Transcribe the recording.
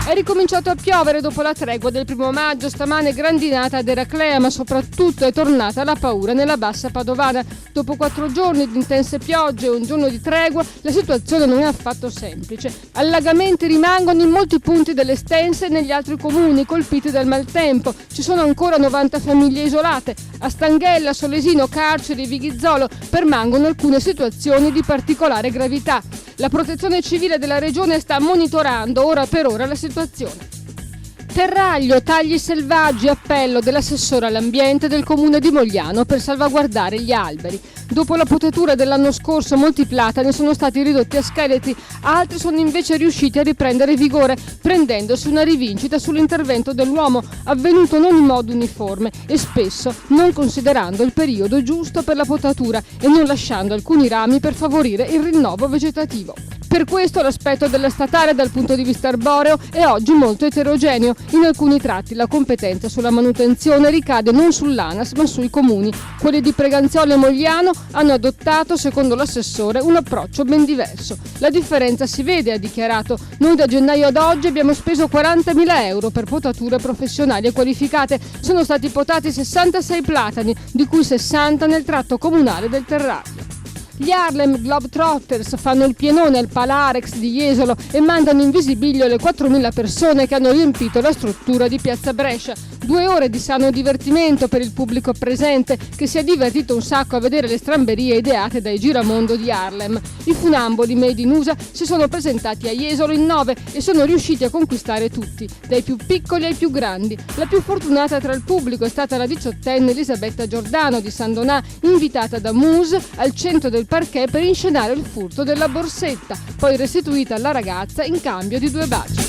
È ricominciato a piovere dopo la tregua del 1 maggio, stamane grandinata ad Eraclea, ma soprattutto è tornata la paura nella bassa padovana. Dopo 4 giorni di intense piogge e un giorno di tregua, la situazione non è affatto semplice. Allagamenti rimangono in molti punti delle Stense e negli altri comuni colpiti dal maltempo. Ci sono ancora 90 famiglie isolate. A Stanghella, Solesino, Carceri e Vighizzolo permangono alcune situazioni di particolare gravità. La Protezione Civile della Regione sta monitorando ora per ora la situazione. Terraglio, tagli selvaggi, appello dell'assessore all'ambiente del comune di Mogliano per salvaguardare gli alberi. Dopo la potatura dell'anno scorso molti platani sono stati ridotti a scheletri, altri sono invece riusciti a riprendere vigore, prendendosi una rivincita sull'intervento dell'uomo, avvenuto non in modo uniforme e spesso non considerando il periodo giusto per la potatura e non lasciando alcuni rami per favorire il rinnovo vegetativo. Per questo l'aspetto della statale dal punto di vista arboreo è oggi molto eterogeneo. In alcuni tratti la competenza sulla manutenzione ricade non sull'ANAS ma sui comuni. Quelli di Preganziolo e Mogliano hanno adottato, secondo l'assessore, un approccio ben diverso. La differenza si vede, ha dichiarato. Noi da gennaio ad oggi abbiamo speso 40.000 euro per potature professionali e qualificate. Sono stati potati 66 platani, di cui 60 nel tratto comunale del Terraglio. Gli Harlem Globetrotters fanno il pienone al Palarex di Jesolo e mandano in visibilio le 4.000 persone che hanno riempito la struttura di Piazza Brescia. 2 ore di sano divertimento per il pubblico presente, che si è divertito un sacco a vedere le stramberie ideate dai giramondo di Harlem. I funamboli made in USA si sono presentati a Jesolo in 9 e sono riusciti a conquistare tutti, dai più piccoli ai più grandi. La più fortunata tra il pubblico è stata la 18enne Elisabetta Giordano di San Donà, invitata da Muse al centro del parquet per inscenare il furto della borsetta, poi restituita alla ragazza in cambio di 2 baci.